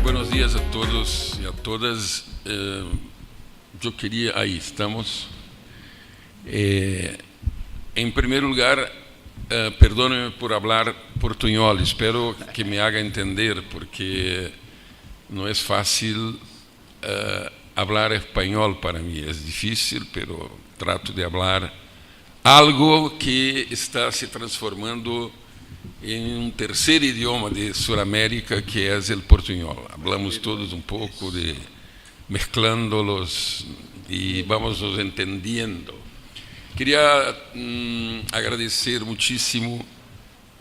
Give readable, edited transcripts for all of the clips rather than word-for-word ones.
Buenos días a todos y a todas. Yo quería, ahí estamos. En primer lugar, perdónenme por hablar portuñol, espero que me haga entender, porque no es fácil hablar español para mí, es difícil, pero trato de hablar algo que está se transformando en un tercer idioma de Sudamérica, que es el portuñol. Hablamos todos un poco de mezclándolos y vamos nos entendiendo. Quería agradecer muchísimo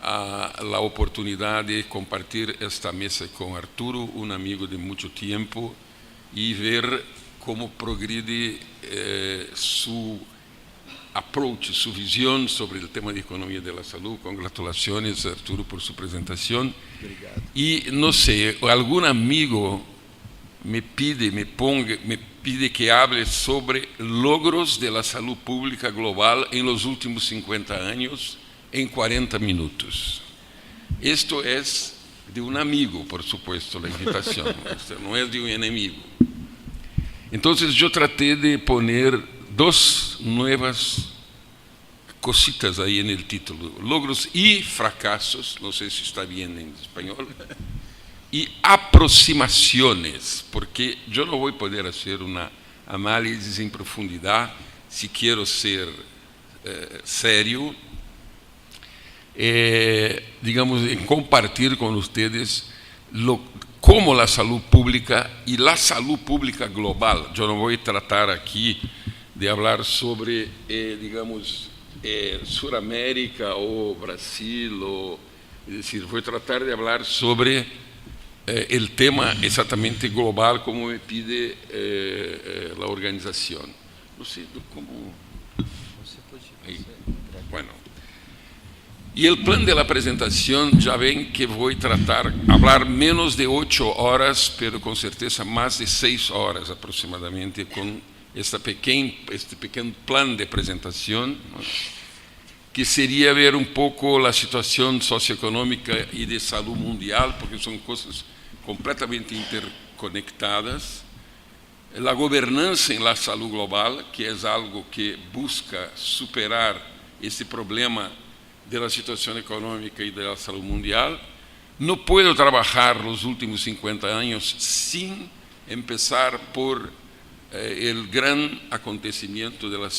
a la oportunidad de compartir esta mesa con Arturo, un amigo de mucho tiempo, y ver cómo progrede su approach, su visión sobre el tema de economía de la salud. Congratulaciones, Arturo, por su presentación. Obrigado. Y no sé, algún amigo me pide que hable sobre logros de la salud pública global en los últimos 50 años en 40 minutos. Esto es de un amigo, por supuesto, la invitación. Esto no es de un enemigo. Entonces yo traté de poner dos nuevas cositas ahí en el título: logros y fracasos, no sé si está bien en español, y aproximaciones, porque yo no voy a poder hacer una análisis en profundidad si quiero ser serio, digamos, en compartir con ustedes cómo la salud pública y la salud pública global. Yo no voy a tratar aquí de hablar sobre, digamos, Sudamérica o Brasil, es decir, voy a tratar de hablar sobre el tema exactamente global, como me pide la organización. No sé cómo. Ahí. Bueno. Y el plan de la presentación, ya ven que voy a hablar menos de 8 horas, pero con certeza más de 6 horas aproximadamente, con este pequeño plan de presentación, ¿no?, que sería ver un poco la situación socioeconómica y de salud mundial, porque son cosas completamente interconectadas. La gobernanza en la salud global, que es algo que busca superar este problema de la situación económica y de la salud mundial. No puedo trabajar los últimos 50 años sin empezar por el gran acontecimiento del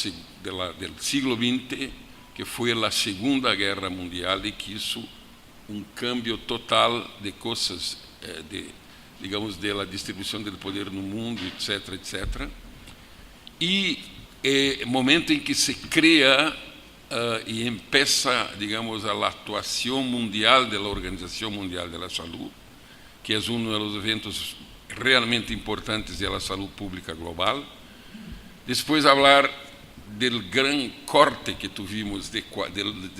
siglo XX, que fue la Segunda Guerra Mundial, y que hizo un cambio total de cosas, digamos, de la distribución del poder en el mundo, etcétera, etcétera. Y el momento en que se crea y empieza, digamos, a la actuación mundial de la Organización Mundial de la Salud, que es uno de los eventos realmente importantes de la salud pública global. Después hablar del gran corte que tuvimos de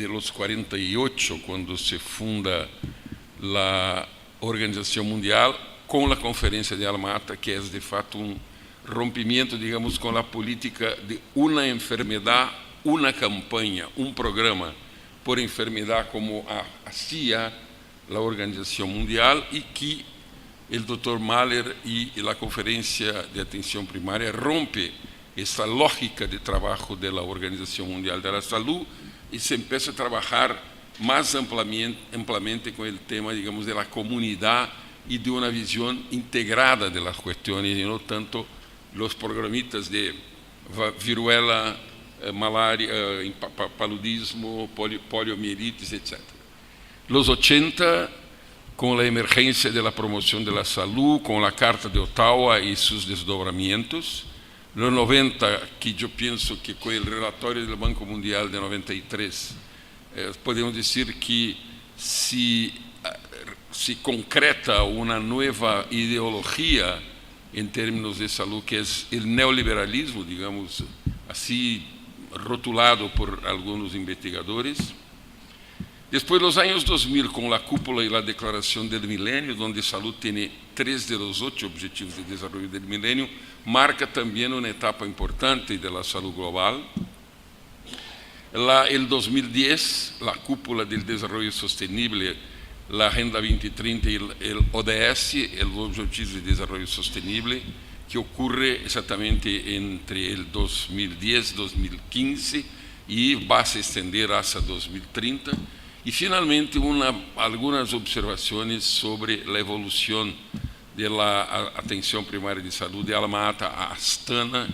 los 48, cuando se funda la Organización Mundial, con la Conferencia de Alma-Ata, que es de fato un rompimiento, digamos, con la política de una enfermedad, una campaña, un programa por enfermedad, como hacía la Organización Mundial, y que el doctor Mahler y la Conferencia de Atención Primaria rompe esta lógica de trabajo de la Organización Mundial de la Salud y se empieza a trabajar más ampliamente con el tema, digamos, de la comunidad y de una visión integrada de las cuestiones, y no tanto los programitas de viruela, malaria, paludismo, poliomielitis, etc. Los 80, con la emergencia de la promoción de la salud, con la Carta de Ottawa y sus desdobramientos. Los 90, que yo pienso que con el relatorio del Banco Mundial de 93, podemos decir que se concreta una nueva ideología en términos de salud, que es el neoliberalismo, digamos, así rotulado por algunos investigadores. Después, los años 2000, con la cúpula y la Declaración del Milenio, donde salud tiene 3 de los 8 Objetivos de Desarrollo del Milenio, marca también una etapa importante de la salud global. El 2010, la cúpula del desarrollo sostenible, la Agenda 2030 y el ODS, el Objetivos de Desarrollo Sostenible, que ocurre exactamente entre el 2010 y 2015 y va a se extender hasta 2030. Y finalmente, algunas observaciones sobre la evolución de la atención primaria de salud de Alma-Ata a Astana,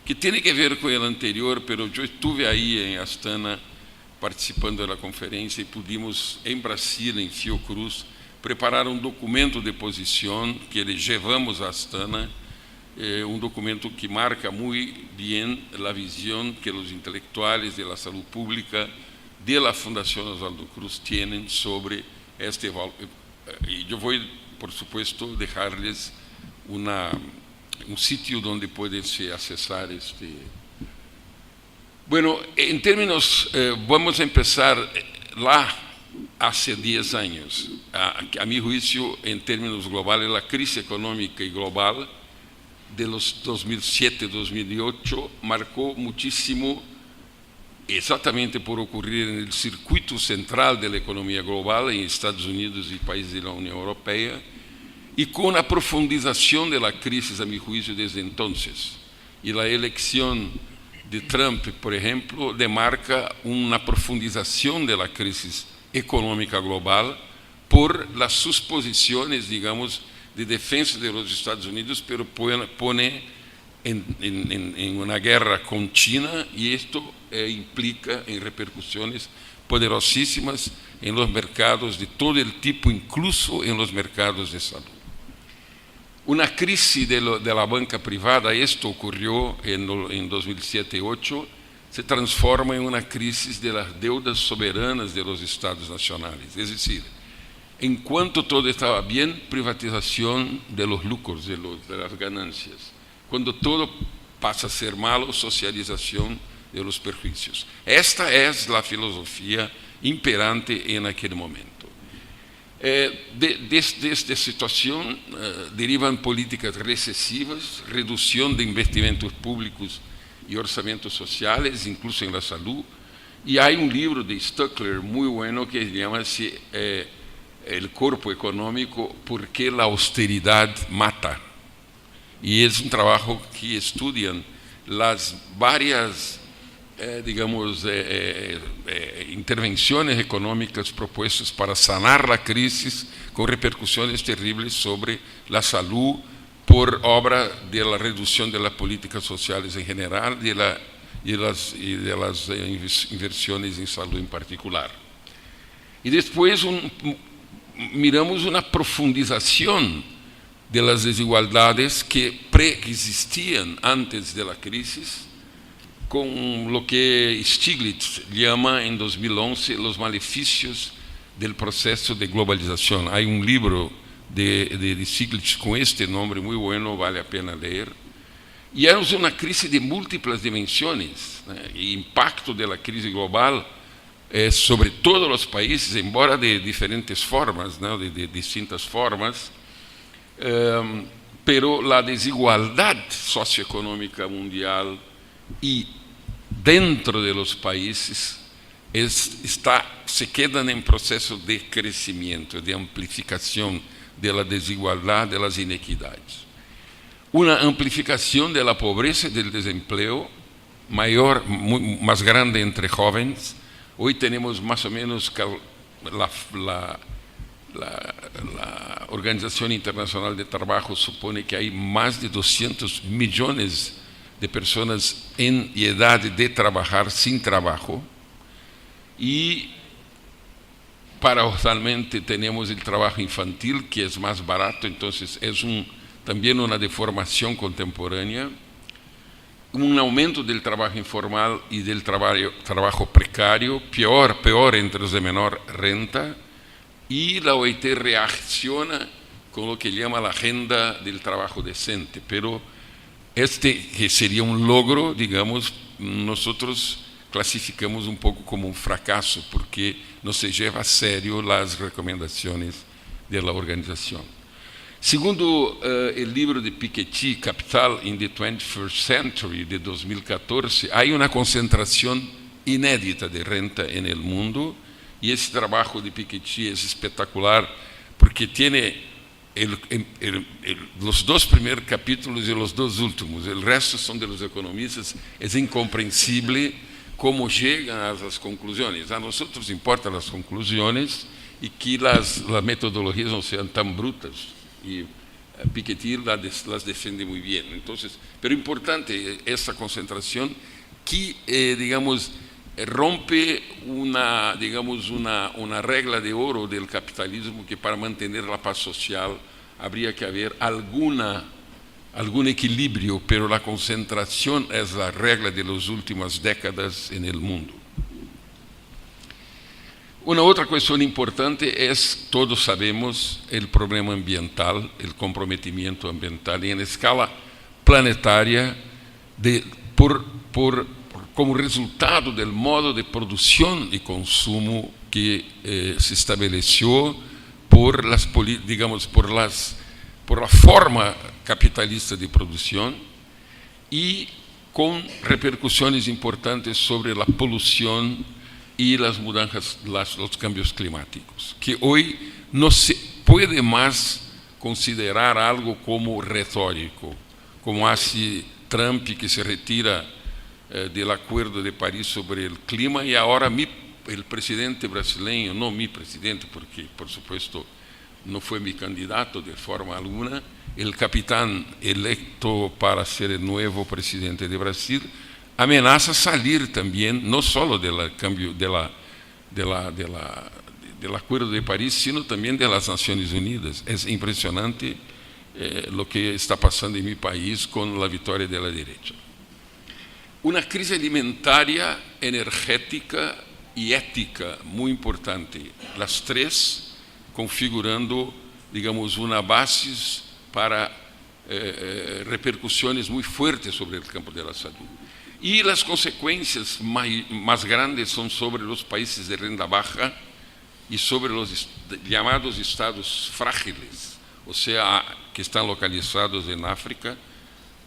que tiene que ver con el anterior, pero yo estuve ahí en Astana participando de la conferencia y pudimos, en Brasil, en Fiocruz, preparar un documento de posición que le llevamos a Astana, un documento que marca muy bien la visión que los intelectuales de la salud pública de la Fundación Oswaldo Cruz tienen sobre este valor. Y yo voy, por supuesto, dejarles un sitio donde pueden accesar este. Bueno, en términos, vamos a empezar hace 10 años. A mi juicio, en términos globales, la crisis económica y global de los 2007-2008 marcó muchísimo, exactamente por ocurrir en el circuito central de la economía global, en Estados Unidos y países de la Unión Europea, y con la profundización de la crisis, a mi juicio, desde entonces. Y la elección de Trump, por ejemplo, demarca una profundización de la crisis económica global por las sus posiciones, digamos, de defensa de los Estados Unidos, pero pone en una guerra con China, y esto implica en repercusiones poderosísimas en los mercados de todo el tipo, incluso en los mercados de salud. Una crisis de la banca privada, esto ocurrió en 2007-2008, se transforma en una crisis de las deudas soberanas de los estados nacionales. Es decir, en cuanto todo estaba bien, privatización de los lucros, de las ganancias. Cuando todo pasa a ser malo, socialización de los perjuicios. Esta es la filosofía imperante en aquel momento. De esta situación derivan políticas recesivas, reducción de investimentos públicos y orçamentos sociales, incluso en la salud. Y hay un libro de Stuckler muy bueno que llama-se El cuerpo económico, ¿por qué la austeridad mata? Y es un trabajo que estudian las varias, intervenciones económicas propuestas para sanar la crisis, con repercusiones terribles sobre la salud por obra de la reducción de las políticas sociales en general y de las inversiones en salud en particular. Y después miramos una profundización de las desigualdades que preexistían antes de la crisis, con lo que Stiglitz llama en 2011 los maleficios del proceso de globalización. Hay un libro de Stiglitz con este nombre muy bueno, vale la pena leer. Y es una crisis de múltiples dimensiones. El impacto de la crisis global sobre todos los países, embora de diferentes formas, ¿no? de distintas formas, pero la desigualdad socioeconómica mundial y dentro de los países se quedan en proceso de crecimiento, de amplificación de la desigualdad, de las inequidades. Una amplificación de la pobreza y del desempleo mayor, más grande entre jóvenes. Hoy tenemos más o menos la Organización Internacional de Trabajo supone que hay más de 200 millones de personas en edad de trabajar sin trabajo, y paradójicamente tenemos el trabajo infantil, que es más barato, entonces es también una deformación contemporánea, un aumento del trabajo informal y del trabajo precario, peor entre los de menor renta, y la OIT reacciona con lo que llama la agenda del trabajo decente, pero que sería un logro, digamos, nosotros classificamos um pouco como um fracasso, porque não se leva a sério as recomendações da organização. Segundo o livro de Piketty, Capital in the 21st Century, de 2014, há uma concentração inédita de renta no mundo, e esse trabalho de Piketty é espetacular, porque tem os dois primeiros capítulos e os dois últimos. O resto são de los economistas. É incompreensível como chegam às conclusões. A nós importam as conclusões e que as metodologias não sejam tão brutas. E Piketty las defende muito bem. Então, pero importante essa concentração que, digamos, rompe una regla de oro del capitalismo, que para manter la paz social habría que haber algún equilibrio, pero la concentración es la regla de las últimas décadas en el mundo. Una otra cuestión importante es, todos sabemos, el problema ambiental, el comprometimiento ambiental, y en escala planetaria, como resultado del modo de producción y consumo que se estableció por la forma capitalista de producción, y con repercusiones importantes sobre la polución y las mudanzas, los cambios climáticos, que hoy no se puede más considerar algo como retórico, como hace Trump, que se retira del Acuerdo de París sobre el clima, y ahora el presidente brasileño, no mi presidente, porque por supuesto no fue mi candidato de forma alguna, el capitán electo para ser el nuevo presidente de Brasil, amenaza salir también, no solo del Acuerdo de París, sino también de las Naciones Unidas. Es impresionante lo que está pasando en mi país con la victoria de la derecha. Una crisis alimentaria, energética y ética muy importante, las tres configurando, digamos, una base para repercusiones muy fuertes sobre el campo de la salud. Y las consecuencias más grandes son sobre los países de renta baja y sobre los llamados estados frágiles, o sea, que están localizados en África,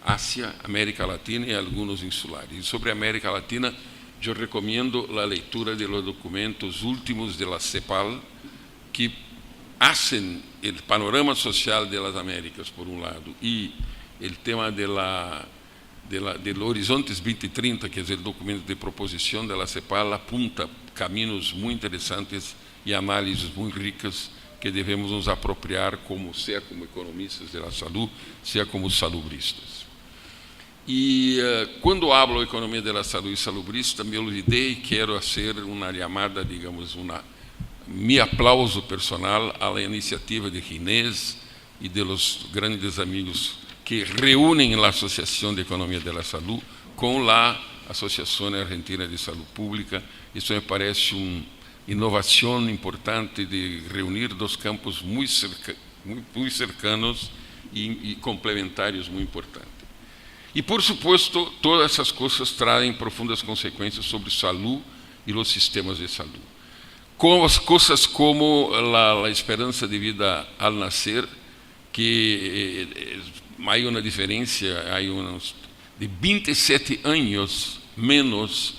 Asia, América Latina y algunos insulares. Y sobre América Latina, yo recomiendo la lectura de los documentos últimos de la CEPAL, que hacen el panorama social de las Américas, por un lado, y el tema del Horizontes 2030, que es el documento de proposición de la CEPAL, apunta caminos muy interesantes y análisis muy ricas que debemos nos apropriar, sea como economistas de la salud, sea como salubristas. Y cuando hablo de economía de la salud y salubrista, me olvidé y quiero hacer una llamada, digamos, mi aplauso personal a la iniciativa de Ginés y de los grandes amigos que reúnen la Asociación de Economía de la Salud con la Asociación Argentina de Salud Pública. Eso me parece una innovación importante de reunir dos campos muy cercanos y complementarios muy importantes. Y por supuesto, todas esas cosas traen profundas consecuencias sobre salud y los sistemas de salud. Cosas como la esperanza de vida al nacer, que hay una diferencia, hay unos de 27 años menos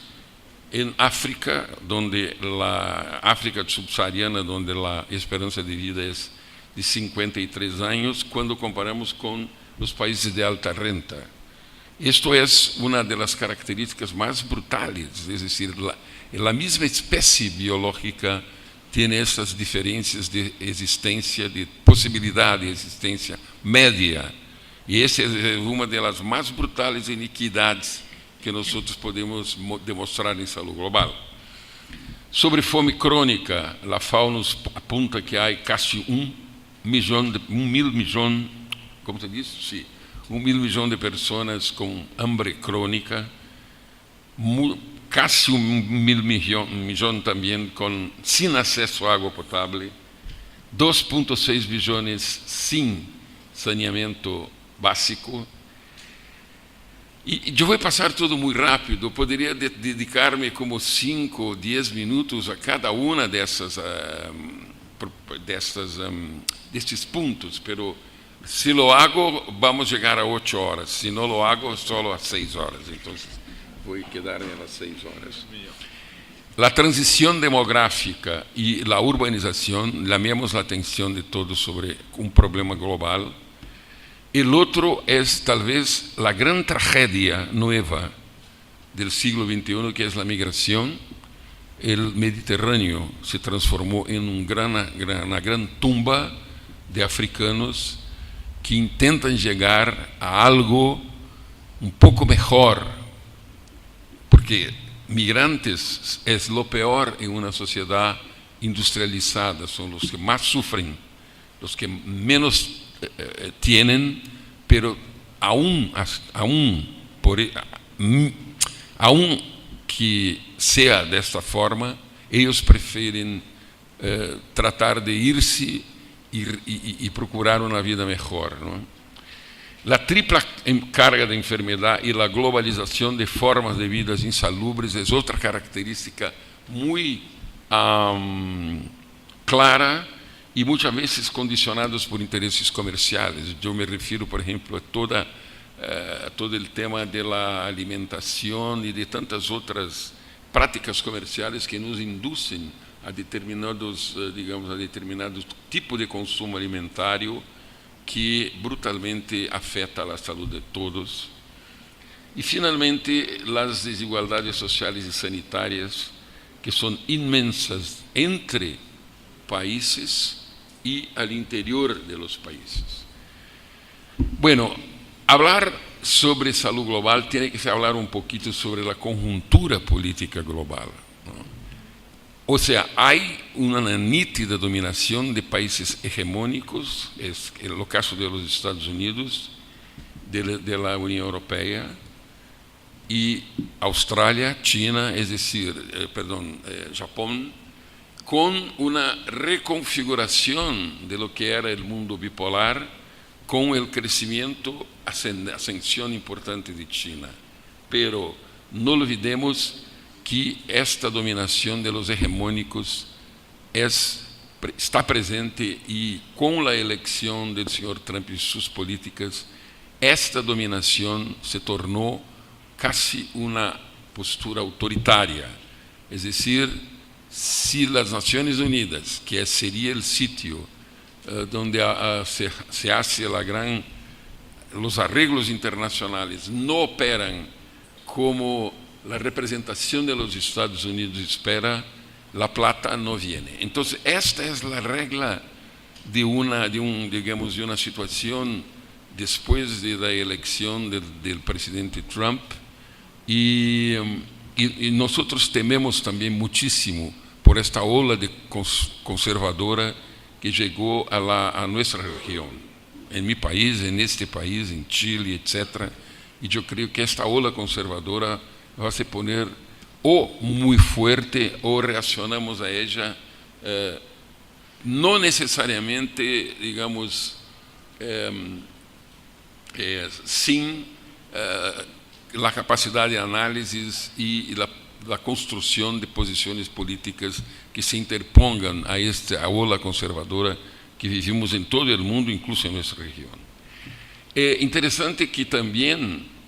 en África, donde la África subsahariana, donde la esperanza de vida es de 53 años, cuando comparamos con los países de alta renta. Esto es una de las características más brutales, es decir, la misma especie biológica tiene estas diferencias de existencia, de posibilidad de existencia media, y esa es una de las más brutales iniquidades que nosotros podemos demonstrar en salud global. Sobre fome crónica, la FAO nos apunta que hay casi 1 mil millón, ¿cómo se dice? Sí. 1 mil millón de personas con hambre crónica, casi 1 mil millón también sin acceso a agua potable, 2,6 billones sin saneamiento básico, E eu vou passar tudo muito rápido, eu poderia dedicar-me como 5 ou 10 minutos a cada uma destes pontos, pero se lo hago, vamos chegar a 8 horas, se não lo hago, solo a 6 horas, então vou quedar-me a las 6 horas. La transición demográfica y la urbanización, llamemos la atención de todos sobre un problema global. El otro es tal vez la gran tragedia nueva del siglo XXI, que es la migración. El Mediterráneo se transformó en una gran tumba de africanos que intentan llegar a algo un poco mejor, porque migrantes es lo peor en una sociedad industrializada, son los que más sufren, los que menos tienen, pero aún que sea de esta forma, ellos prefieren tratar de irse y procurar una vida mejor, ¿no? La tripla carga de enfermedad y la globalización de formas de vidas insalubres es otra característica muy clara y muchas veces condicionados por intereses comerciales. Yo me refiero, por ejemplo, a todo el tema de la alimentación y de tantas otras prácticas comerciales que nos inducen a determinados tipos de consumo alimentario que brutalmente afeta a salud de todos. Y finalmente, las desigualdades sociales y sanitarias, que son inmensas entre países y al interior de los países. Bueno, hablar sobre salud global tiene que hablar un poquito sobre la conjuntura política global, ¿no? O sea, hay una nítida dominación de países hegemónicos, es el caso de los Estados Unidos, de la Unión Europea y Australia, China, es decir, Japón, con una reconfiguración de lo que era el mundo bipolar, con el crecimiento, ascensión importante de China. Pero no olvidemos que esta dominación de los hegemónicos está presente y con la elección del señor Trump y sus políticas, esta dominación se tornó casi una postura autoritaria. Es decir, si las Naciones Unidas, que sería el sitio donde se hace los arreglos internacionales, no operan como la representación de los Estados Unidos espera, la plata no viene. Entonces, esta es la regla de una situación después de la elección del presidente Trump, y nosotros tememos también muchísimo por esta ola conservadora que llegó a nuestra región, en mi país, en este país, en Chile, etc. Y yo creo que esta ola conservadora va a se poner o muy fuerte o reaccionamos a ella, no necesariamente, sin la capacidad de análisis y la construcción de posiciones políticas que se interpongan a esta ola conservadora que vivimos en todo el mundo, incluso en nuestra región. Interesante que también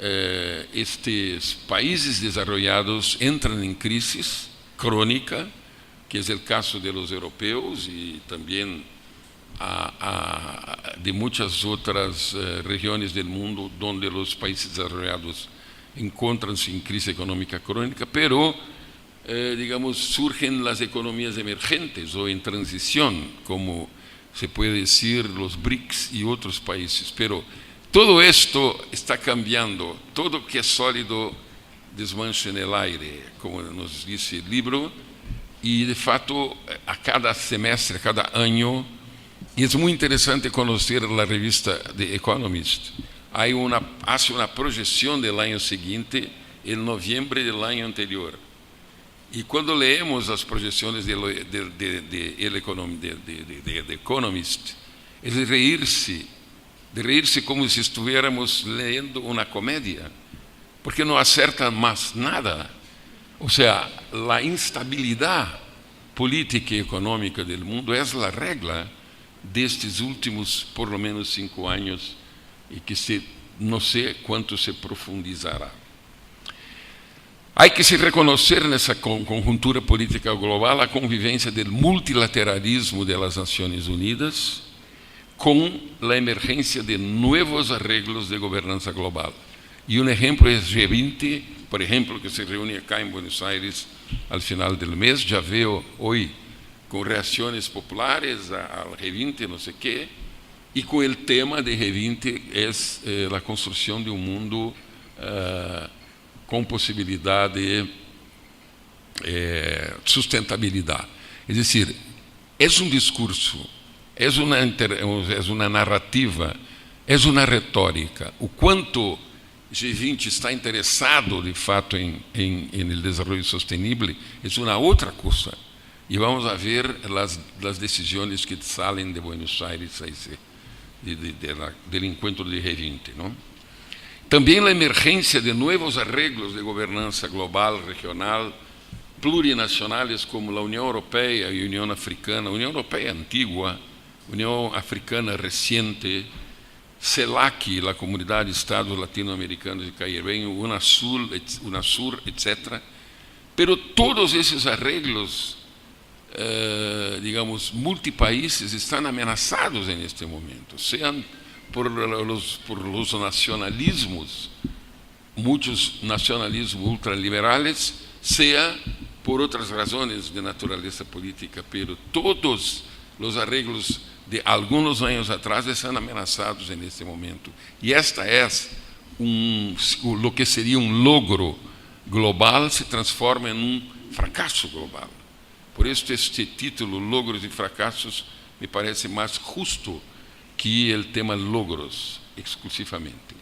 estos países desarrollados entran en crisis crónica, que es el caso de los europeos y también de muchas otras regiones del mundo donde los países desarrollados encuentran-se en crisis económica crónica, pero surgen las economías emergentes o en transición, como se puede decir los BRICS y otros países. Pero todo esto está cambiando, todo que es sólido desmancha en el aire, como nos dice el libro, y de facto a cada semestre, a cada año, y es muy interesante conocer la revista The Economist, hace una proyección del año siguiente en noviembre del año anterior. Y cuando leemos las proyecciones de The Economist, es de reírse como si estuviéramos leyendo una comedia, porque no acertan más nada. O sea, la instabilidad política y económica del mundo es la regla de estos últimos, por lo menos, 5 años, y que no sé cuánto se profundizará. Hay que se reconocer nessa conjuntura política global a convivência do multilateralismo das Nações Unidas com a emergência de novos arreglos de governança global. E um exemplo é o G20, por exemplo, que se reúne acá em Buenos Aires al final do mês. Já veio hoje com reações populares ao G20, não sei o quê, e com o tema de G20 é a construção de um mundo com possibilidade de sustentabilidade. É dizer, é um discurso, é uma narrativa, é uma retórica. O quanto G20 está interessado, de fato, em desenvolvimento sustentável, é uma outra coisa. E vamos a ver as decisões que saem de Buenos Aires do encontro de G20, não? Também a emergência de novos arreglos de governança global, regional, plurinacionais, como a União Europeia e a União Africana, a União Europeia antiga, a União Africana recente, CELAC, a Comunidade de Estados Latino-Americanos e Caribenhos, UNASUR, etc. Pero todos esses arreglos, digamos, multipaíses, estão ameaçados neste momento, sejam por los nacionalismos, muitos nacionalismos ultraliberales, sea por outras razões de natureza política, pero todos os arreglos de alguns anos atrás estão ameaçados neste momento. E esta é o que seria um logro global se transforma em fracasso global. Por isso este título, Logros e Fracassos, me parece mais justo que o tema logros exclusivamente.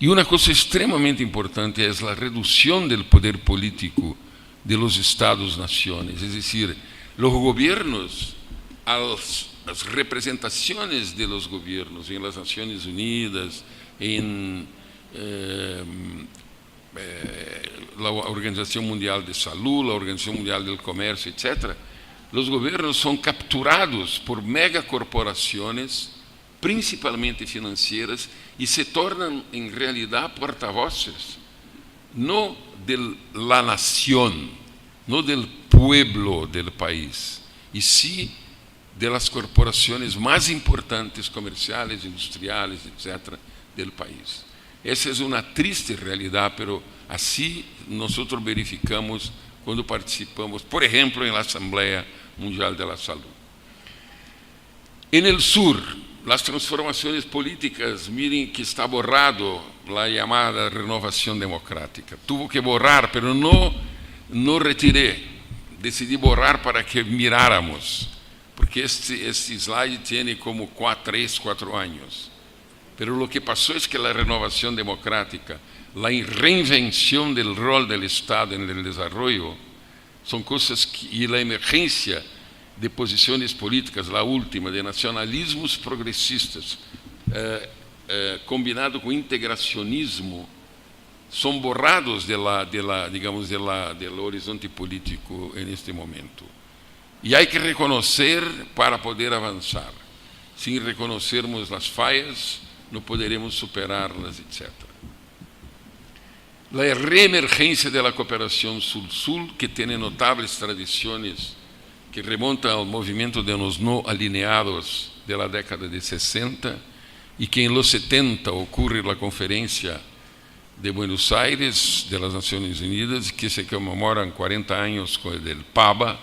E uma coisa extremamente importante é a redução do poder político de los Estados-naciones, es decir, los gobiernos, as representações de los gobiernos em las Naciones Unidas, em la Organização Mundial de Salud, la Organização Mundial del Comercio, etc., los gobiernos são capturados por megacorporações, principalmente financeiras, e se tornam, em realidade, porta-vozes, não de la nación, não del pueblo del país, e sim de las corporações mais importantes, comerciais, industriais, etc., del país. Essa é uma triste realidade, pero assim nós verificamos quando participamos, por exemplo, na Assembleia Mundial de la Salud. En el sur, las transformaciones políticas, miren que está borrado la llamada renovación democrática. Tuvo que borrar, pero no retiré. Decidí borrar para que miráramos, porque este slide tiene como 3, 4 años. Pero lo que pasó es que la renovación democrática, la reinvención del rol del Estado en el desarrollo, son cosas y la emergencia de posições políticas, a última, de nacionalismos progressistas, combinado com integracionismo, são borrados do horizonte político neste momento. E há que reconhecer para poder avançar. Sem reconhecermos as falhas, não poderemos superá-las, etc. A reemergência da cooperação Sul-Sul, que tem notáveis tradições que remonta ao movimento de los no alineados de la década de 60 e que em los 70 ocorre a Conferência de Buenos Aires de las Naciones Unidas, que se comemoran 40 años del PABA,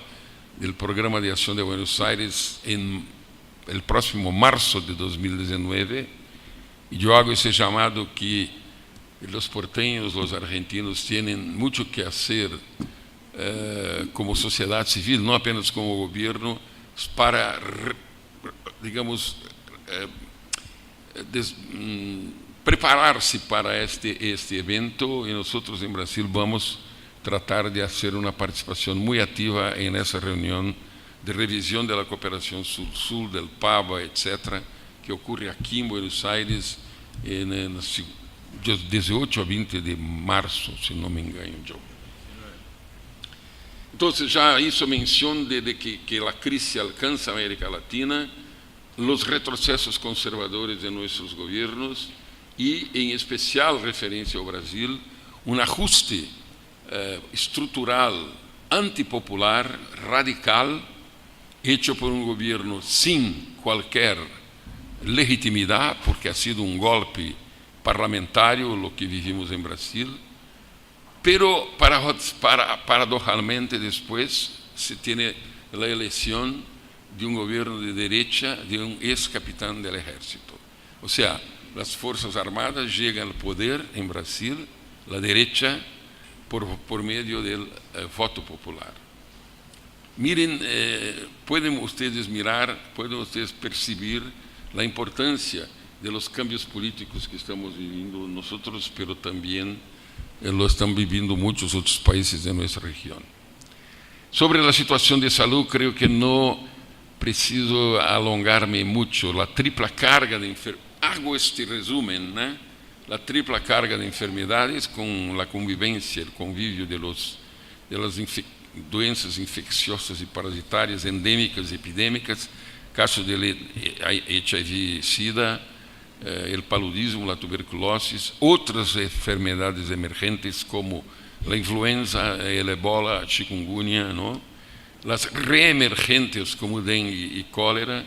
del Programa de Acción de Buenos Aires, en el próximo marzo de 2019. Y yo hago ese llamado que los porteños, los argentinos, tienen mucho que hacer como sociedade civil, não apenas como governo, para, digamos, preparar-se para este evento, e nós em Brasil vamos tratar de fazer uma participação muito ativa nessa reunião de revisão da cooperação Sul-Sul, del PABA, etc., que ocorre aqui em Buenos Aires de 18 a 20 de março, se não me engano eu. Então, já hizo menção de que a crise alcança a América Latina, os retrocessos conservadores de nossos governos e, em especial, referência ao Brasil, um ajuste estrutural antipopular, radical, hecho por um governo sem qualquer legitimidade, porque ha sido um golpe parlamentário o que vivimos em Brasil, pero paradojalmente depois se tem a eleição de um governo de direita de um ex-capitão do exército. Ou seja, as Forças Armadas chegam ao poder em Brasil, a direita, por meio do voto popular. Miren, podem vocês mirar, podem vocês perceber a importância de los cambios políticos que estamos vivendo nós, pero também lo estão vivendo muitos outros países de nossa região. Sobre a situação de saúde, creio que não preciso alongar-me muito. A tripla carga de enfermedades, hago este resumen, né? A tripla carga de enfermedades com a convivência, o convívio de las doenças infecciosas e parasitárias endêmicas e epidêmicas, caso de HIV-Sida, o paludismo, a tuberculose, outras enfermedades emergentes como a influenza, o ebola, a chikungunya, ¿no? As reemergentes como dengue e cólera,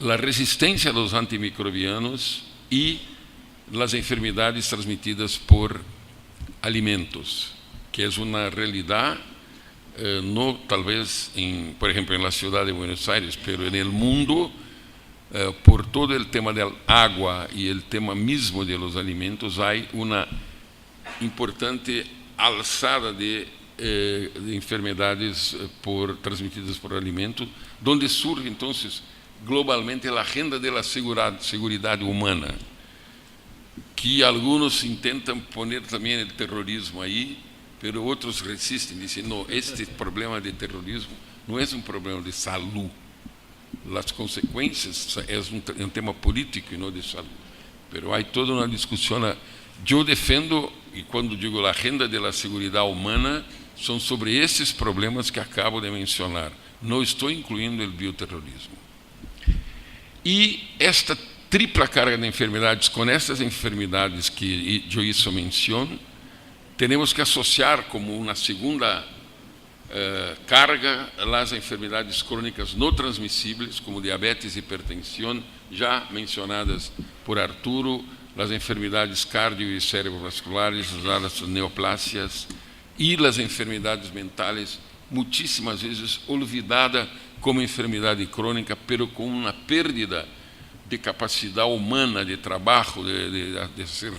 a resistência dos antimicrobianos e as enfermidades transmitidas por alimentos, que é uma realidade, não talvez, por exemplo, na cidade de Buenos Aires, mas no mundo, por todo o tema da água e o tema mesmo de los alimentos, há uma importante alçada de enfermedades transmitidas por alimentos, onde surge, então, globalmente, a agenda da seguridade humana, que alguns tentam poner também o terrorismo aí, mas outros resistem, dizem, não, este problema de terrorismo não é um problema de saúde. As consequências é um tema político e não de saúde. Mas há toda uma discussão. Eu defendo, e quando digo a agenda da segurança humana, são sobre esses problemas que acabo de mencionar. Não estou incluindo o bioterrorismo. E esta tripla carga de enfermedades, com essas enfermidades que eu hizo menção, temos que associar como uma segunda carga as enfermidades crônicas não transmissíveis, como diabetes e hipertensão, já mencionadas por Arturo, as enfermidades cardio e cerebrovasculares, as neoplásias e as enfermidades mentais, muitíssimas vezes olvidada como enfermidade crônica, pero com uma perda de capacidade humana de trabalho, de fazer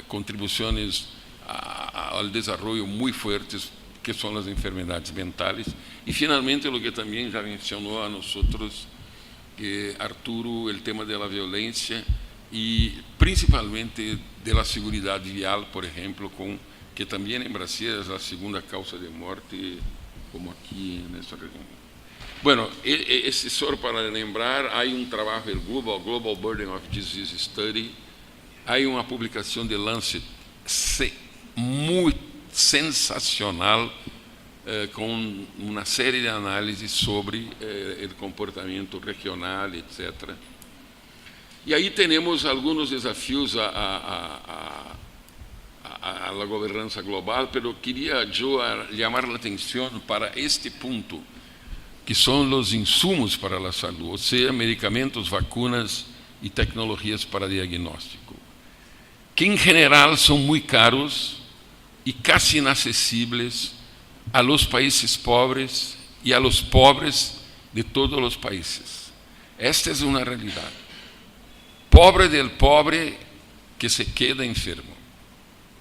contribuições ao desenvolvimento muito fortes, que são as enfermidades mentais. E, finalmente, o que também já mencionou a nós, que Arturo, o tema da violência e, principalmente, da segurança vial, por exemplo, que também em Brasil é a segunda causa de morte, como aqui nessa região. Bueno, esse só para lembrar, há trabalho, o Global Burden of Disease Study, há uma publicação de Lancet muito sensacional, com uma série de análises sobre o comportamento regional, etc. E aí temos alguns desafios à governança global, mas queria chamar a atenção para este ponto, que são os insumos para a saúde, ou seja, medicamentos, vacunas e tecnologias para diagnóstico, que em geral são muito caros e quase inacessíveis a los países pobres e a los pobres de todos os países. Esta é uma realidade. Pobre del pobre que se queda enfermo.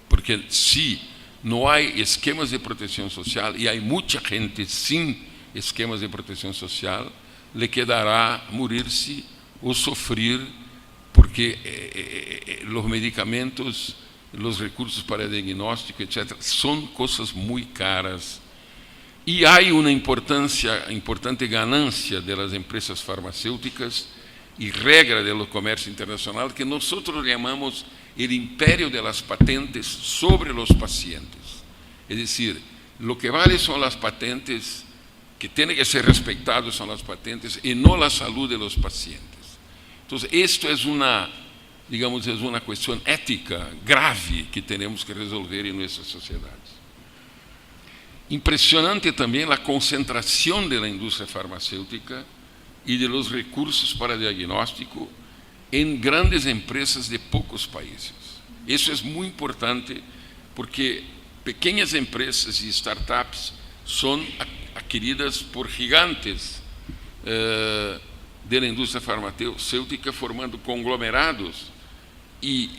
Porque se não há esquemas de proteção social, e há muita gente sem esquemas de proteção social, lhe quedará morir-se ou sofrer, porque os medicamentos, os recursos para diagnóstico, etc., são coisas muito caras. E há uma importante ganância das empresas farmacêuticas e regra do comércio internacional que nós chamamos el imperio de las patentes sobre los pacientes. Es decir, lo que vale son las patentes, que tienen que ser respetados son las patentes y no la salud de los pacientes. Entonces, esto es una, digamos, es una cuestión ética grave que tenemos que resolver en nuestras sociedades. Impresionante también la concentración de la industria farmacéutica y de los recursos para diagnóstico en grandes empresas de pocos países. Eso es muy importante porque pequeñas empresas y startups son adquiridas por gigantes de la industria farmacéutica, formando conglomerados y,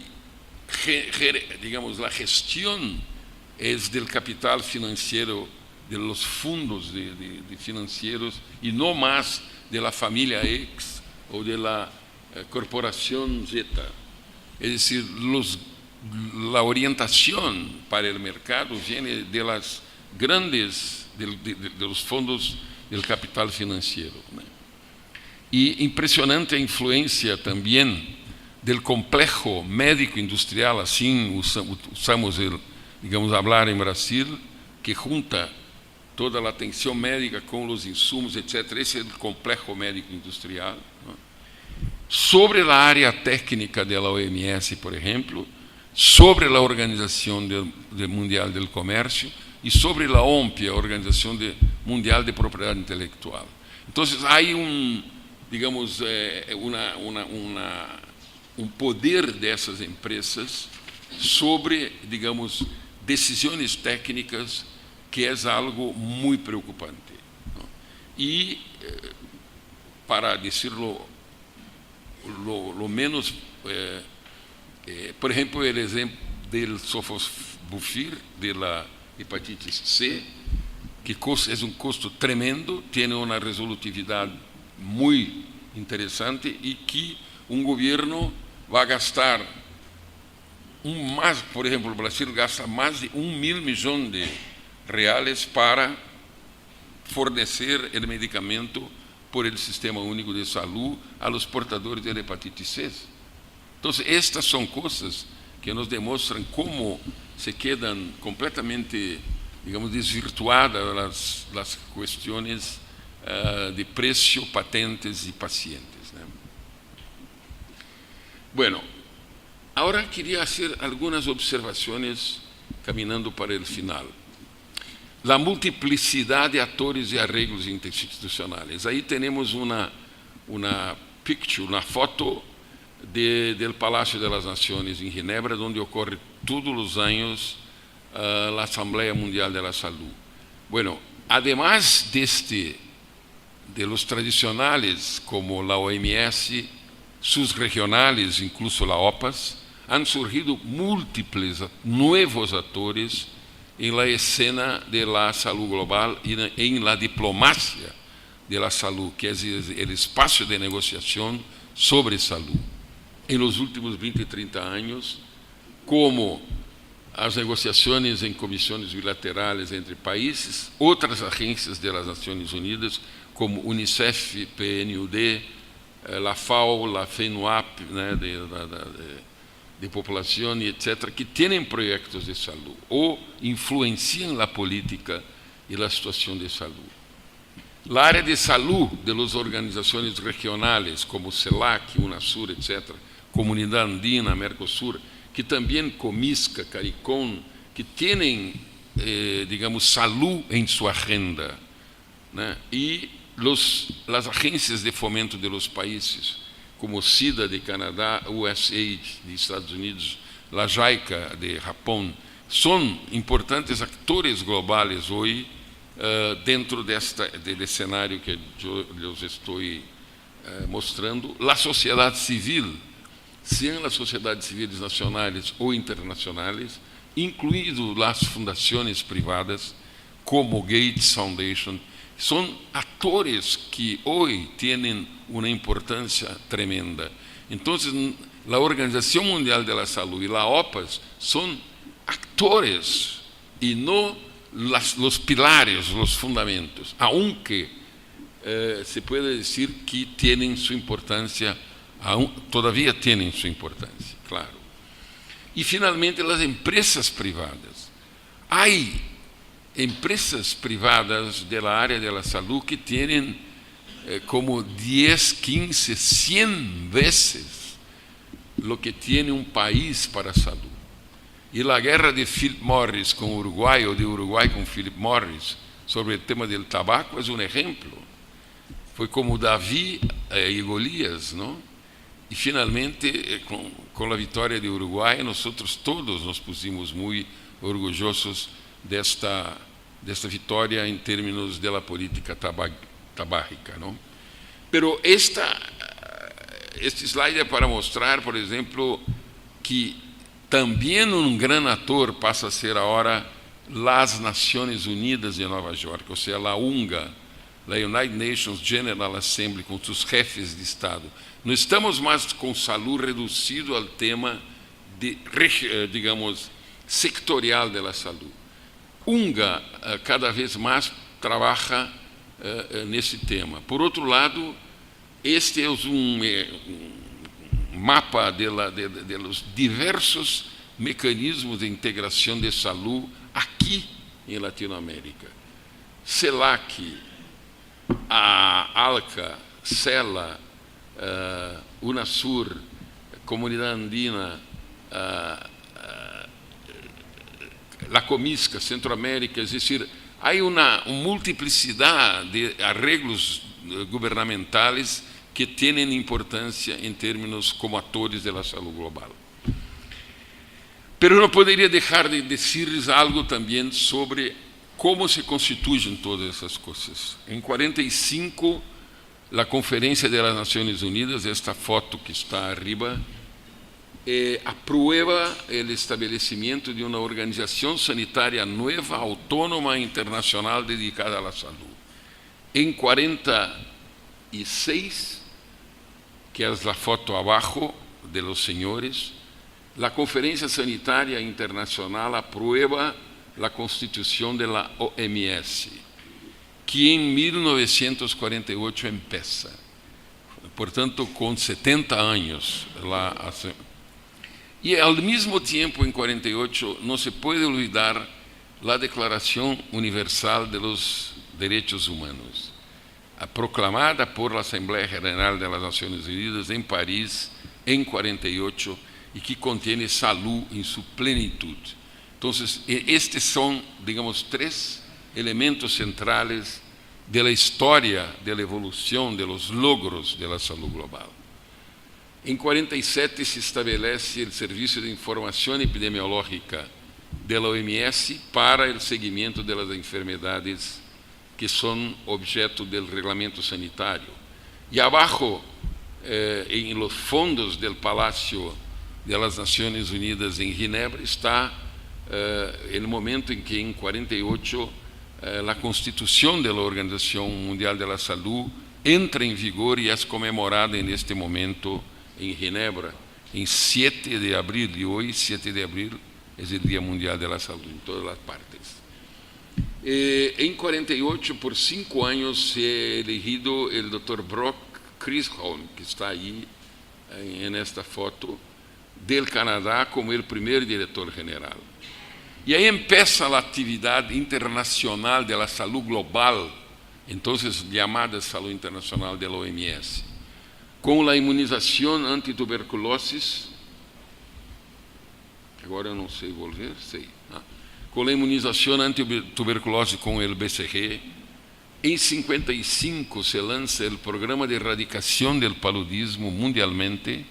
digamos, la gestión es del capital financiero, de los fondos de financieros y no más de la familia X o de la corporación Z. Es decir, la orientación para el mercado viene de las grandes, de los fondos del capital financiero, ¿no? Y impresionante a influencia también del complejo médico industrial, así usamos digamos, hablar en Brasil, que junta toda la atención médica con los insumos, etc. Ese es el complejo médico industrial, ¿no? Sobre la área técnica de la OMS, por ejemplo, sobre la Organización Mundial del Comercio y sobre la OMPI, Organización Mundial de Propiedad Intelectual. Entonces, hay digamos, un poder de esas empresas sobre, digamos, decisiones técnicas que es algo muy preocupante, ¿no? Y, para decirlo lo menos, por ejemplo, el ejemplo del sofosbuvir, de la hepatitis C, que es un costo tremendo, tiene una resolutividad muy interesante y que un gobierno va a gastar por ejemplo, Brasil gasta más de 1.000 millones de reales para fornecer el medicamento por el Sistema Único de Salud a los portadores de la hepatitis C. Entonces, estas son cosas que nos demuestran cómo se quedan completamente, digamos, desvirtuadas las cuestiones de precio, patentes y pacientes, ¿no? Bueno, ahora quería hacer algunas observaciones caminando para el final. La multiplicidad de actores y arreglos interinstitucionales. Ahí tenemos una picture, una foto del Palacio de las Naciones en Ginebra, donde ocurre todos los años la Asamblea Mundial de la Salud. Bueno, además de los tradicionales como la OMS, sus regionales, incluso la OPAS, han surgido múltiples nuevos actores en la escena de la salud global y en la diplomacia de la salud, que es el espacio de negociación sobre salud. En los últimos 20 y 30 años, como as negociações em comissões bilaterais entre países, outras agências das Nações Unidas, como Unicef, PNUD, la FAO, la FENUAP, né, de população, etc., que têm projetos de saúde ou influenciam a política e a situação de saúde. A área de saúde de las organizações regionais, como CELAC, UNASUR, etc., Comunidade Andina, Mercosur, que também Comisca, CARICOM, que têm, digamos, saúde em sua agenda, né? E as agências de fomento de los países, como SIDA de Canadá, USAID de Estados Unidos, la JICA de Japão, são importantes atores globais hoje dentro desse cenário que eu estou mostrando. A sociedade civil, sean las sociedades civiles nacionais ou internacionais, incluindo as fundações privadas, como Gates Foundation, são atores que hoje têm uma importância tremenda. Então, a Organização Mundial da Saúde e a OPAS são actores e não os pilares, os fundamentos, aunque se pode dizer que têm sua importância, todavia têm sua importância, claro. E, finalmente, as empresas privadas. Há empresas privadas da área da saúde que têm como 10, 15, 100 vezes o que tem um país para a saúde. E a guerra de Philip Morris com o Uruguai, ou de Uruguai com Philip Morris, sobre o tema do tabaco, é um exemplo. Foi como Davi e Golias, não? E, finalmente, com a vitória do Uruguai, nós todos nos pusimos muito orgulhosos desta vitória em termos da política tabágica, não? Pero este slide é para mostrar, por exemplo, que também um grande ator passa a ser agora as Nações Unidas de Nova York, ou seja, a UNGA, a United Nations General Assembly, com seus chefes de Estado. Não estamos mais com saúde reduzido ao tema, digamos, sectorial da saúde. UNGA cada vez mais trabalha nesse tema. Por outro lado, este é mapa de los diversos mecanismos de integração de saúde aqui em Latinoamérica. CELAC, a ALCA, CELA, UNASUR, Comunidade Andina, La Comisca, Centroamérica, es decir, há uma multiplicidade de arreglos governamentais que têm importância em termos como atores da saúde global. Pero não poderia deixar de dizer algo também sobre como se constituem todas essas coisas. Em 45, a Conferência das Nações Unidas, esta foto que está arriba, aprueba o estabelecimento de uma organização sanitária nova, autônoma e internacional dedicada à saúde. Em 46, que é a foto abaixo de los senhores, a Conferência Sanitária Internacional aprueba a Constituição da OMS, que em 1948 empieza. Portanto, com 70 anos. E, ao mesmo tempo, em 48, não se pode olvidar a Declaração Universal de los Derechos Humanos, proclamada por la Assembleia Geral das Nações Unidas em Paris, em 48, e que contém saúde em sua plenitude. Então, estes são, digamos, 3 elementos centrais da história da evolução, dos logros da saúde global. Em 47 se estabelece o Serviço de Informação Epidemiológica da OMS para o seguimento das enfermidades que são objeto do regulamento sanitário. E abaixo, em los fondos do Palácio das Nações Unidas em Ginebra, está o momento em que, em 48, a Constituição da Organização Mundial da Saúde entra em vigor e é comemorada neste momento em Ginebra, em 7 de abril, e hoje, 7 de abril, é o Dia Mundial da Saúde, em todas as partes. Em 48, por 5 anos, se é elegido o Dr. Brock Chisholm, que está aí nesta foto, do Canadá, como o primeiro diretor-geral. E aí empieza a atividade internacional da saúde global, então chamada saúde internacional da OMS, com a imunização antituberculose. Agora eu não sei volver, sei. Com a imunização antituberculose com o BCG. Em 55 se lança o Programa de Erradicação do Paludismo mundialmente.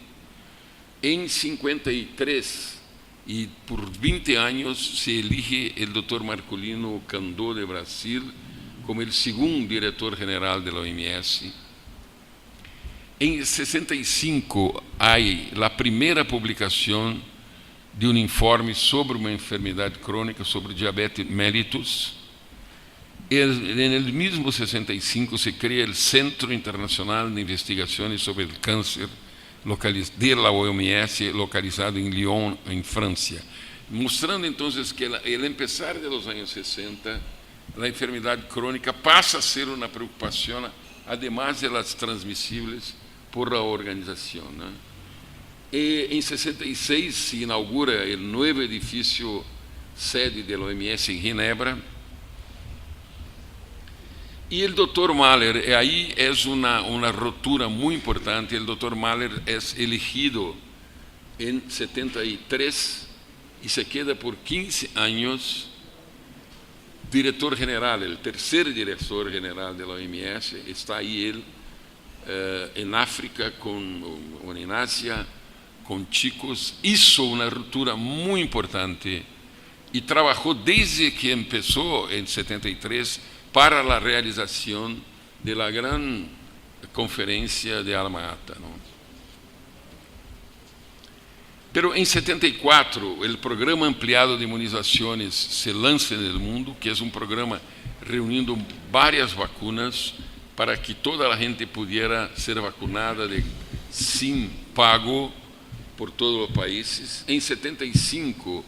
Em 53, e por 20 anos, se elige o Dr. Marcolino Candó de Brasil como o segundo diretor-geral da OMS. Em 65, há a primeira publicação de um informe sobre uma enfermidade crônica, sobre diabetes mellitus. No mesmo 65 se cria o Centro Internacional de Investigações sobre o Câncer da OMS, localizado em Lyon, em França, mostrando então que o empezar de los anos 60, a enfermidade crônica passa a ser uma preocupação, además de las transmissíveis por la organização, né? Em 66 se inaugura o novo edifício sede da OMS em Ginebra. E o Dr. Mahler, aí é uma ruptura muito importante. O Dr. Mahler é elegido em 73 e se queda por 15 anos diretor-general, o terceiro diretor-general da OMS. Está aí ele em África, ou em Ásia, com chicos. Hizo uma ruptura muito importante e trabalhou desde que começou em 73 para a realização da grande conferência de Alma-Ata, ¿no? Pero em 74, o programa ampliado de imunizações se lança no mundo, que é um programa reunindo várias vacunas para que toda a gente pudiera ser vacunada sem pago por todos os países. Em 75,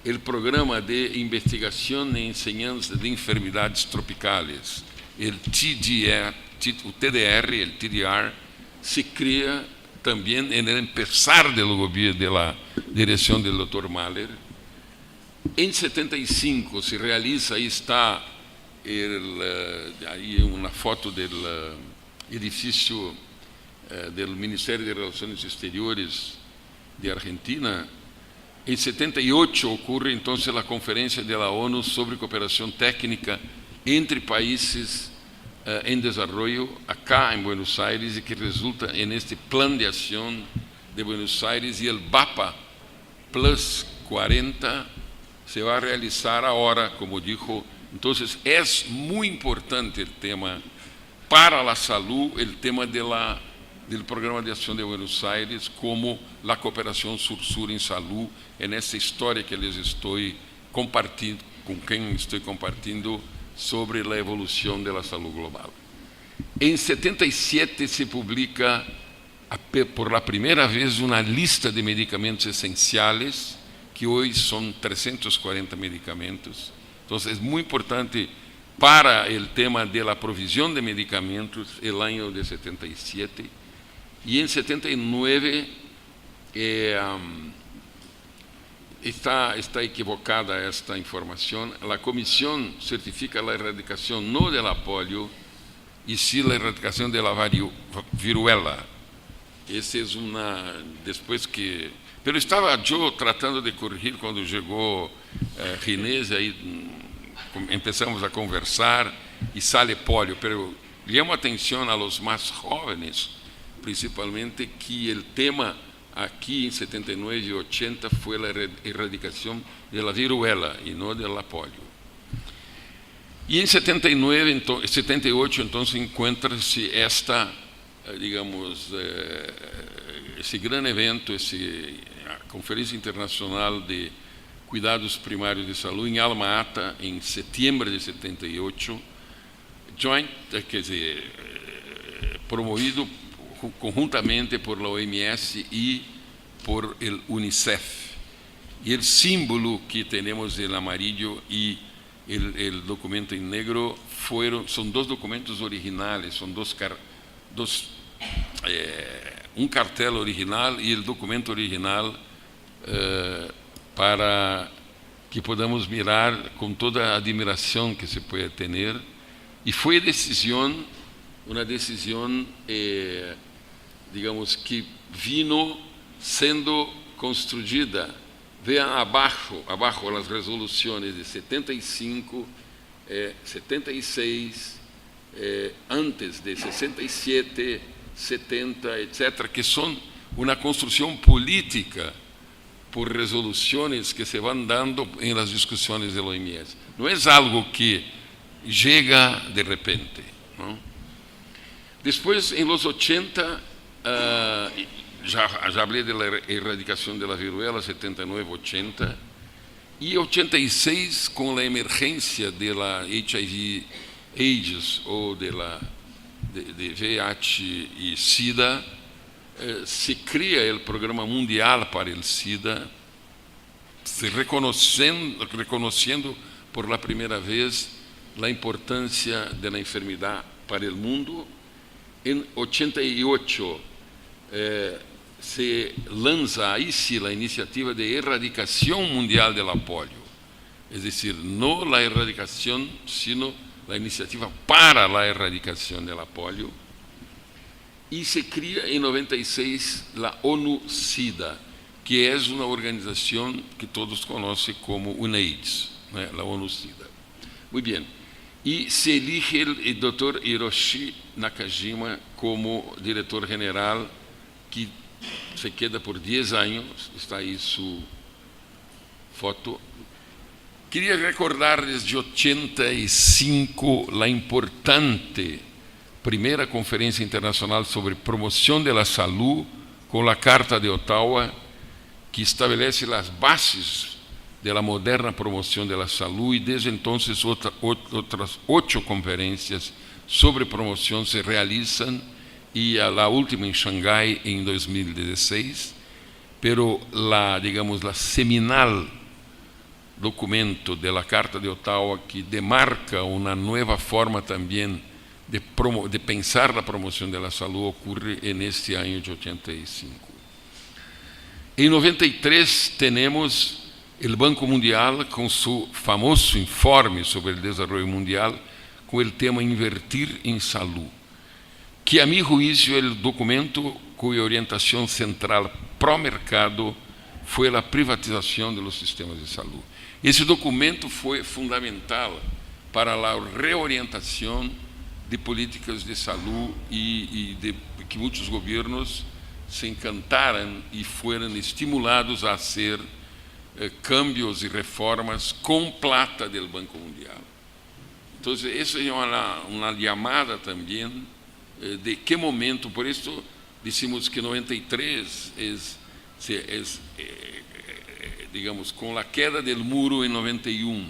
o programa de investigação e enseñanza de enfermidades tropicales, o TDR, se cria também no empezar do governo da direção do Dr. Mahler. Em 75 se realiza, aí está aí uma foto do edifício do Ministério de Relações Exteriores de Argentina. Em 78 ocorre então a Conferência da ONU sobre cooperação técnica entre países em desenvolvimento, acá em Buenos Aires, e que resulta neste Plano de Ação de Buenos Aires, e o BAPA Plus 40 se vai realizar agora, como dijo. Então, é muito importante o tema para a saúde, o tema do Programa de Ação de Buenos Aires, como a cooperação Sur-Sur em saúde, nessa história que les estou compartilhando, com quem estou compartilhando, sobre a evolução da saúde global. Em 77 se publica por la primeira vez uma lista de medicamentos essenciais, que hoje são 340 medicamentos. Então, é muito importante para o tema da provisão de medicamentos o ano de 77. E em 79 está equivocada esta informação. A comissão certifica a erradicação não da polio, e sim a erradicação da viruela. Essa é depois que... Pero estava eu tratando de corrigir quando chegou Ginés, aí começamos a conversar e sale polio. Pero llamo a atenção a los mais jóvenes, principalmente, que o tema aqui em 79 e 80 foi a erradicação da viruela e não da polio. E em 78, então, encontra-se esta, digamos, esse grande evento, a Conferência Internacional de Cuidados Primários de Saúde em Alma-Ata, em setembro de 78, quer dizer, promovido conjuntamente por la OMS e por el UNICEF. E o símbolo que temos em amarillo e o documento em negro são dois documentos originais, são um cartel original e o documento original, para que podamos mirar com toda a admiração que se pode ter. E foi uma decisão, digamos, que vino sendo construída. Vean abaixo as resoluções de 75, 76, antes de 67, 70, etc., que são uma construção política por resoluções que se vão dando em las discussões da OMS. Não é algo que chega de repente, não? Depois, em los 80, já falei da erradicação da viruela, 79, 80, e 86, com a emergência da HIV/AIDS, ou de VIH e SIDA, se cria o Programa Mundial para o SIDA, reconhecendo por la primeira vez a importância da enfermidade para o mundo. Em 88, se lanza ahí sí la iniciativa de erradicación mundial de la polio. Es decir, no la erradicación, sino la iniciativa para la erradicación de la polio. Y se cría en 96 la ONU-SIDA, que es una organización que todos conocen como UNAIDS, ¿no? La ONU-SIDA. Muy bien. Y se elige el doctor Hiroshi Nakajima como director general, que se queda por 10 años, está ahí su foto. Quería recordar desde 85 la importante primera conferencia internacional sobre promoción de la salud con la Carta de Ottawa, que estabelece las bases de la moderna promoción de la salud, y desde entonces otras 8 conferencias sobre promoción se realizan, y a la última en Shanghái en 2016, pero la seminal documento de la Carta de Ottawa, que demarca una nueva forma también de pensar la promoción de la salud, ocurre en este año de 85. En 93 tenemos el Banco Mundial con su famoso informe sobre el desarrollo mundial, con el tema Invertir en Salud, que a mi juicio el documento cuya orientación central pro mercado fue la privatización de los sistemas de salud. Ese documento fue fundamental para la reorientación de políticas de salud y de que muchos gobiernos se encantaran y fueran estimulados a hacer cambios y reformas con plata del Banco Mundial. Entonces, esa es una llamada también de qué momento. Por eso decimos que 93 digamos, con la queda del muro en 91,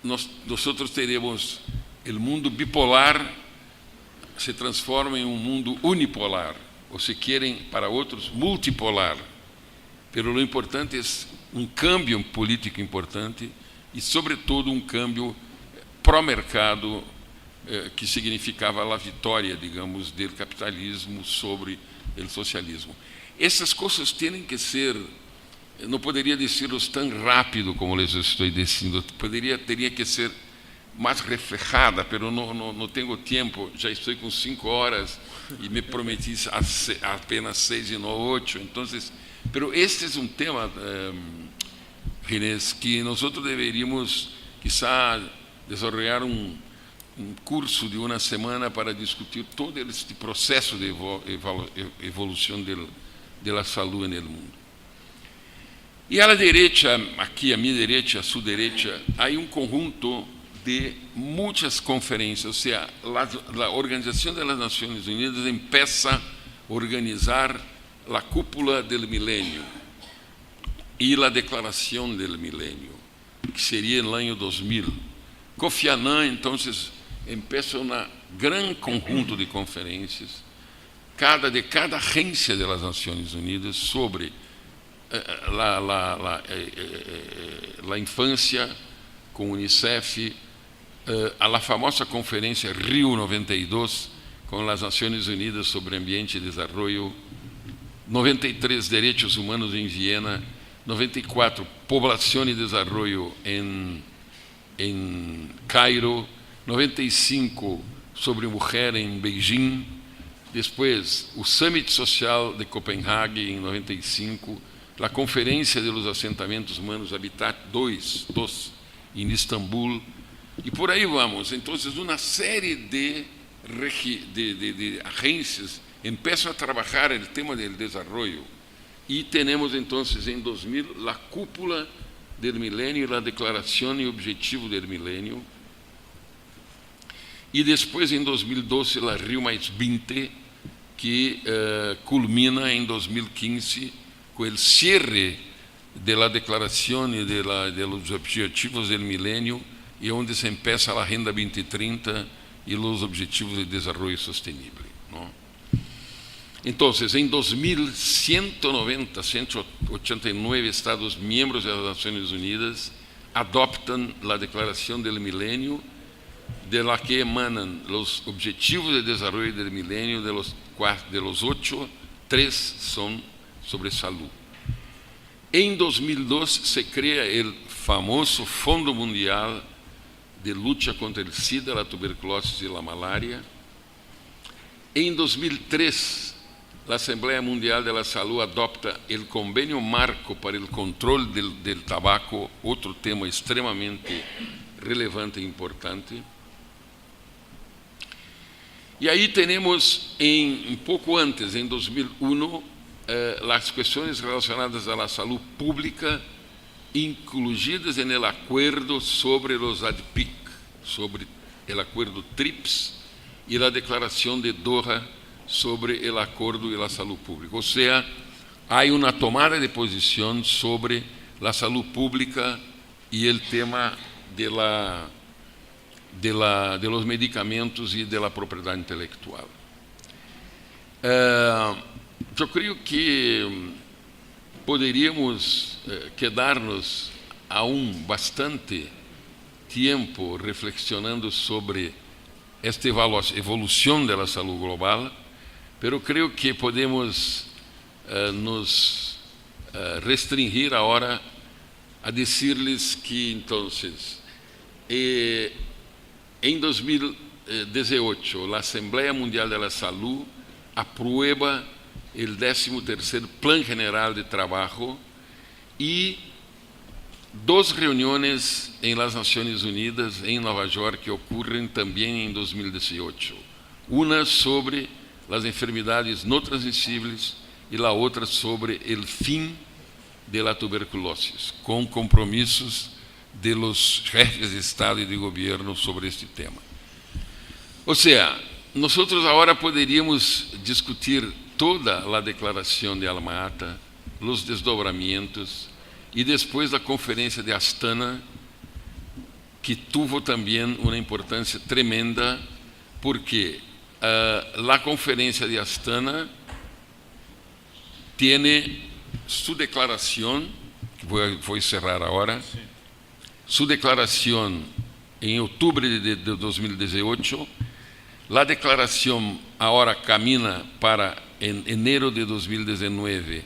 nosotros tenemos el mundo bipolar se transforma en un mundo unipolar, o si quieren para otros, multipolar. Pero lo importante es un cambio político importante y sobre todo un cambio pró-mercado que significava a vitória, digamos, do capitalismo sobre o socialismo. Essas coisas têm que ser, não poderia dizê-los tão rápido como les estou dizendo, teria que ser mais reflejada, pero não tenho tempo, já estou com 5 horas e me prometi apenas 6 e não 8, então, pero este é um tema, Ginés, que nós deveríamos, quizá, desenvolver um curso de uma semana para discutir todo este processo de evolução da saúde no mundo. E à direita, aqui à minha direita, à sua direita, há um conjunto de muitas conferências, ou seja, a Organização das Nações Unidas empieza a organizar a cúpula do milênio e a declaração do milênio, que seria no ano 2000. Kofi Annan, então, empieza um grande conjunto de conferências, de cada agência das Nações Unidas sobre a infância com o Unicef, a famosa conferência Rio 92 com as Nações Unidas sobre Ambiente e Desenvolvimento, 93 Direitos Humanos em Viena, 94 Poblação e Desenvolvimento em Cairo, 95 sobre mulher em Beijing, depois o Summit Social de Copenhague em 95, a Conferência dos Assentamentos Humanos Habitat 2 em Istambul, e por aí vamos. Então, uma série de agências começam a trabalhar o tema do desenvolvimento, e temos, então, em 2000, a cúpula do milênio, a declaração e objetivo do milênio, e depois, em 2012, a Rio +20, que culmina em 2015 com o cierre da declaração e dos objetivos do milênio, e onde se empieza a Agenda 2030 e os Objetivos de Desenvolvimento Sustentável. Então, em 2000, 189 Estados membros das Nações Unidas adoptam a Declaração do Milênio, de la que emanan os Objetivos de Desenvolvimento do Milênio, de los 8 3 son sobre salud. En 2002 se crea el famoso Fondo Mundial de Lucha contra el SIDA, la tuberculosis y la malaria. En 2003, la Asamblea Mundial de la Salud adopta el Convenio Marco para el Control del Tabaco, otro tema extremadamente relevante e importante. Y ahí tenemos, un poco antes, en 2001, las cuestiones relacionadas a la salud pública incluidas en el acuerdo sobre los ADPIC, sobre el acuerdo TRIPS y la declaración de Doha sobre el acuerdo y la salud pública. O sea, hay una tomada de posición sobre la salud pública y el tema de los medicamentos y de la propiedad intelectual. Eu creio que poderíamos quedar-nos aún bastante tempo reflexionando sobre esta evolução da saúde global, pero creio que podemos nos restringir agora a dizer-lhes que, então, em 2018, a Assembleia Mundial da Saúde aprueba el 13º Plan General de Trabajo y 2 reuniones en las Naciones Unidas en Nueva York que ocurren también en 2018. Una sobre las enfermedades no transmisibles y la otra sobre el fin de la tuberculosis, con compromisos de los jefes de Estado y de Gobierno sobre este tema. O sea, nosotros ahora poderíamos discutir toda a declaração de Alma-Ata, os desdobramentos e depois a conferência de Astana, que tuvo também uma importância tremenda, porque a conferência de Astana tem sua declaração, que vou encerrar agora, sua declaração em outubro de 2018, a declaração agora camina para em enero de 2019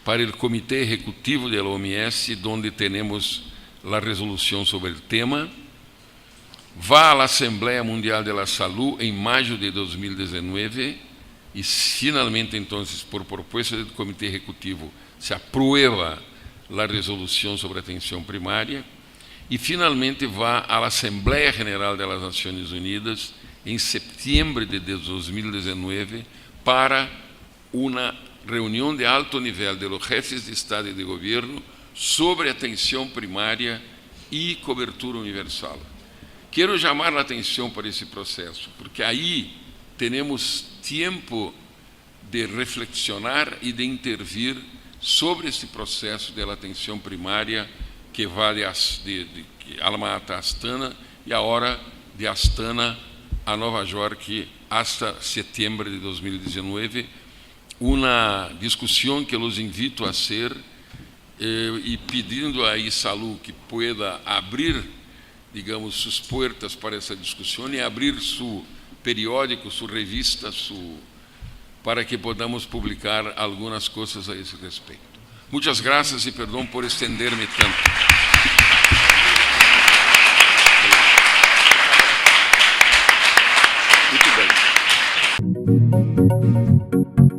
para o Comitê Ejecutivo da OMS, onde temos a resolução sobre o tema. Vai à Assembleia Mundial da Saúde em maio de 2019 e, finalmente, então, por proposta do Comitê Ejecutivo, se aprueba a resolução sobre a atenção primária e, finalmente, vai à Assembleia General das Nações Unidas em setembro de 2019 para uma reunião de alto nível de los jefes de Estado e de Governo sobre atenção primária e cobertura universal. Quero chamar a atenção para esse processo, porque aí temos tempo de reflexionar e de intervir sobre esse processo de atenção primária que vai de Alma-Ata a Astana e agora de Astana a Nova York hasta setembro de 2019, uma discussão que los invito a hacer e pedindo a ISALU que pueda abrir, digamos, suas portas para essa discussão e abrir seu periódico, sua revista, para que podamos publicar algumas coisas a esse respeito. Muitas graças e perdão por estender-me tanto. Muito bem.